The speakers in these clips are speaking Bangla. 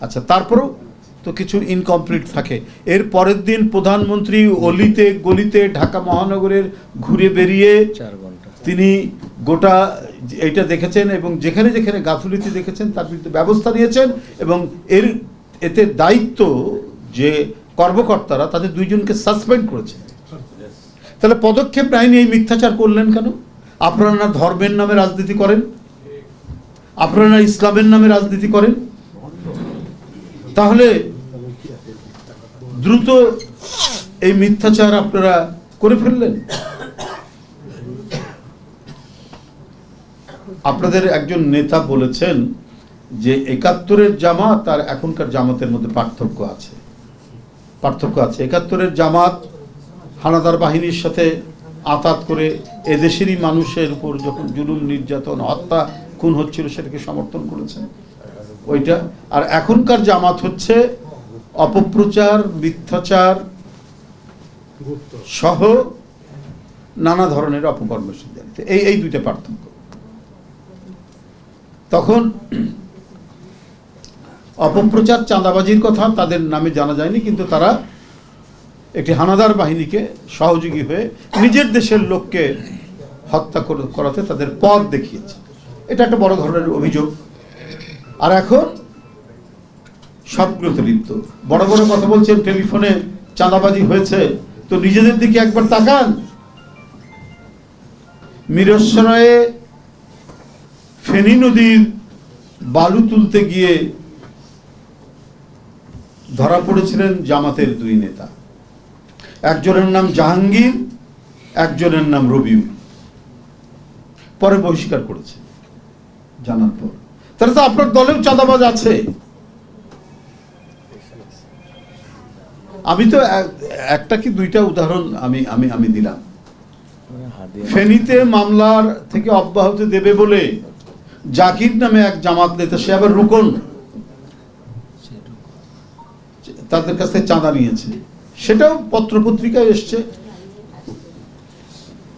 আচ্ছা, তারপরেও তো কিছু ইনকমপ্লিট থাকে। এর পরের দিন প্রধানমন্ত্রী অলিতে গলিতে ঢাকা মহানগরের ঘুরে বেরিয়ে 4 ঘন্টা তিনি গোটা এইটা দেখেছেন এবং যেখানে যেখানে গাফিলতি দেখেছেন তার বিরুদ্ধে ব্যবস্থা নিয়েছেন এবং এতে দায়িত্ব যে কর্মকর্তারা তাদের 2 জনকে সাসপেন্ড করেছেন। তাহলে পদক্ষেপ নেয়নি, এই মিথ্যাচার করলেন কেন? আপনারা না ধর্মের নামে রাজনীতি করেন, আপনারা না ইসলামের নামে রাজনীতি করেন, তাহলে দ্রুত এই মিথ্যাচার আপনারা করে ফেললেন। আপনাদের একজন নেতা বলেছেন যে 71-এর জামাত আর এখনকার জামাতের মধ্যে পার্থক্য আছে। 71-এর জামাত হানাদার বাহিনীর সাথে আঁতাত করে এদেশেরই মানুষের উপর যখন জুলুম নির্যাতন হত্যা খুন হচ্ছিল সেটাকে সমর্থন করেছেন ওইটা। আর এখনকার জামাত হচ্ছে অপপ্রচার, মিথ্যাচার সহ নানা ধরনের অপকর্মের সাথে এই 2টা পার্থক্য। তখন অপপ্রচার, চাঁদাবাজির কথা তাদের নামে জানা যায়নি, কিন্তু তারা একটি হানাদার বাহিনীকে সহযোগী হয়ে নিজের দেশের লোককে হত্যা করাতে তাদের পথ দেখিয়েছে। এটা একটা বড় ধরনের অভিযোগ। আর এখন সবগুলোতে লিপ্ত, বড় বড় কথা বলছেন, টেলিফোনে চাঁদাবাজি হয়েছে, তো নিজেদের দিকে একবার তাকান। মিরসরায়ে ফেনী নদীর বালু তুলতে গিয়ে ধরা পড়েছিলেন জামাতের 2 নেতা, একজনের নাম জাহাঙ্গীর, একজনের নাম রবিউল। পরে বহিষ্কার করেছে জানার পর। তাহলে তো আপনার দলেও চাঁদাবাজ আছে। আমি তো একটা কি 2টা উদাহরণ আমি দিলাম। ফেনীতে মামলার থেকে অব্যাহতি দেবে বলে জাকির নামে এক জামাত নেতা, সে আবার রুকন, তাদের কাছ থেকে চাঁদা নিয়েছে, সেটাও পত্রপত্রিকায় এসছে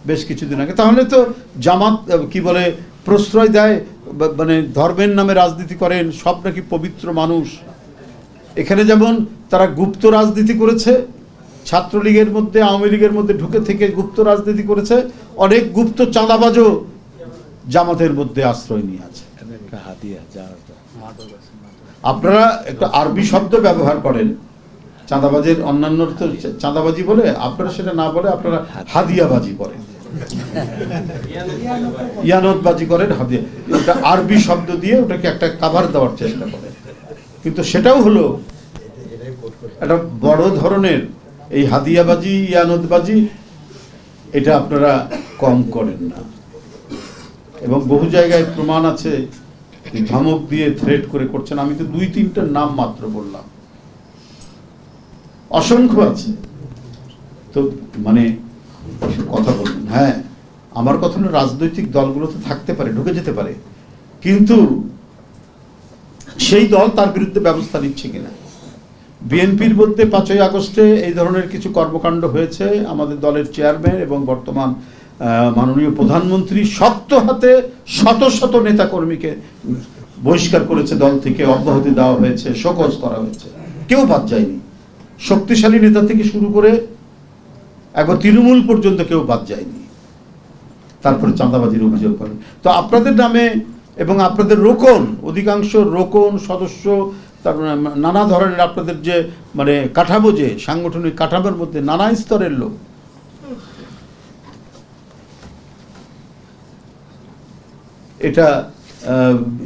বেশ কিছুদিন আগে। তাহলে তো জামাত কি বলে প্রশ্রয় দেয়, মানে ধর্মের নামে রাজনীতি করেন, সব নাকি পবিত্র মানুষ। এখানে যেমন তারা গুপ্ত রাজনীতি করেছে, ছাত্রলীগের মধ্যে, আওয়ামী লীগের মধ্যে ঢুকে থেকে গুপ্ত রাজনীতি করেছে, অনেক গুপ্ত চাঁদাবাজও জামাতের মধ্যে আশ্রয় নিয়ে আছে। আপনারা একটু আরবি শব্দ ব্যবহার করেন, চাঁদাবাজের অন্যান্য তো চাঁদাবাজি বলে, আপনারা সেটা না বলে আপনারা হাদিয়াবাজি করেন, ইয়ানতবাজি করেন, হাদিয়া, ওটা আরবি শব্দ দিয়ে ওটাকে একটা কাভার দেওয়ার চেষ্টা করেন। কিন্তু সেটাও হলো একটা বড় ধরনের এই হাদিয়াবাজি, ইয়ানতবাজি, এটা আপনারা কম করেন না। এবং বহু জায়গায় প্রমাণ আছে, ধমক দিয়ে থ্রেট করে করছেন। আমি তো 2-3টার নাম মাত্র বললাম, অসংখ্য আছে। তো মানে কথা বলবেন, হ্যাঁ আমার কথা হলো রাজনৈতিক দলগুলো তো থাকতে পারে, ঢুকে যেতে পারে, কিন্তু সেই দল তার বিরুদ্ধে ব্যবস্থা নিচ্ছে কিনা। বিএনপির মধ্যে 5ই আগস্টে এই ধরনের কিছু কর্মকাণ্ড হয়েছে। আমাদের দলের চেয়ারম্যান এবং বর্তমান মাননীয় প্রধানমন্ত্রী শক্ত হাতে শত শত নেতাকর্মীকে বহিষ্কার করেছে, দল থেকে অব্যাহতি দেওয়া হয়েছে, শোকজ করা হয়েছে, কেউ বাদ যায়নি। শক্তিশালী নেতা থেকে শুরু করে একবার তৃণমূল পর্যন্ত কেউ বাদ যায়নি। তারপরে চাঁদাবাজির অভিযোগ করেন। তো আপনাদের নামে এবং আপনাদের রোকন, অধিকাংশ রোকন সদস্য, তার নানা ধরনের আপনাদের যে মানে কাঠামো, যে সাংগঠনিক কাঠামোর মধ্যে নানা স্তরের লোক, এটা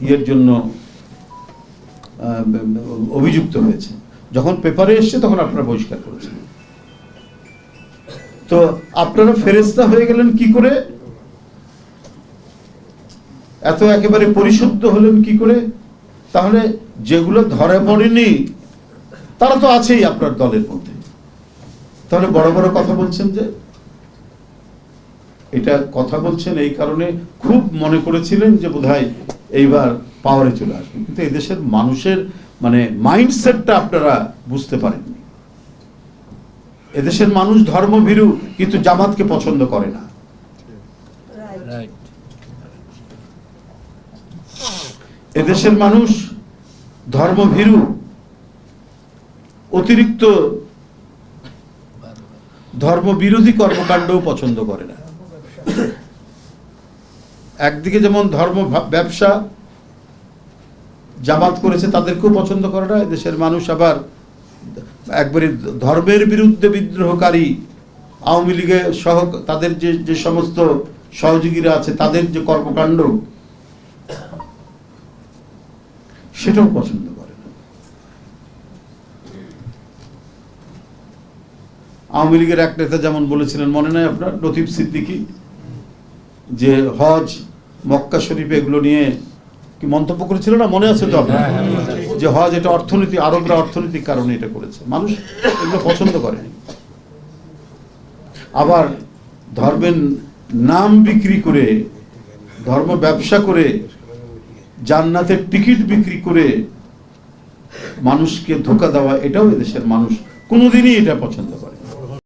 ইয়ের জন্য অভিযুক্ত হয়েছে। যখন পেপারে এসছে তখন আপনারা বহিষ্কার করেছেন। তো আপনারা ফেরেশতা হয়ে গেলেন কি করে? এত একেবারে পরিশুদ্ধ হলেন কি করে? তাহলে যেগুলো ধরা পড়েনি তারা তো আছেই আপনার দলের মধ্যে, তাহলে বড় বড় কথা বলছেন যে? এটা কথা বলছেন এই কারণে খুব মনে করেছিলেন যে বোধহয় এইবার পাওয়ারে চলে আসবেন, কিন্তু এদেশের মানুষের মানে মাইন্ডসেটটা আপনারা বুঝতে পারেননি। এদেশের মানুষ ধর্মভীরু, কিন্তু জামাতকে পছন্দ করে না। এদেশের মানুষ ধর্মভীরু, অতিরিক্ত ধর্ম বিরোধী কর্মকাণ্ডও পছন্দ করে না। একদিকে যেমন ধর্ম ব্যবসা জামাত করেছে, তাদেরকেও পছন্দ করে না। দেশের মানুষ আবার একবারে ধর্মের বিরুদ্ধে বিদ্রোহকারী আওয়ামী লীগের সহ তাদের যে সমস্ত সহযোগীরা আছে, তাদের যে কর্মকাণ্ড, সেটাও পছন্দ করে না। আওয়ামী লীগের এক নেতা যেমন বলেছিলেন, মনে নাই আপনার, লতিফ সিদ্দিকী, যে হজ, মক্কা শরীফ এগুলো নিয়ে কি মন্তব্য করেছিল না, মনে আছে তো আপনার, যে হজ এটা অর্থনীতি, আরবরা অর্থনৈতিক কারণে এটা করেছে। মানুষ এগুলো পছন্দ করেনি। আবার ধর্মের নাম বিক্রি করে, ধর্ম ব্যবসা করে, জান্নাতের টিকিট বিক্রি করে মানুষকে ধোঁকা দেওয়া, এটাও এদেশের মানুষ কোনোদিনই এটা পছন্দ করে।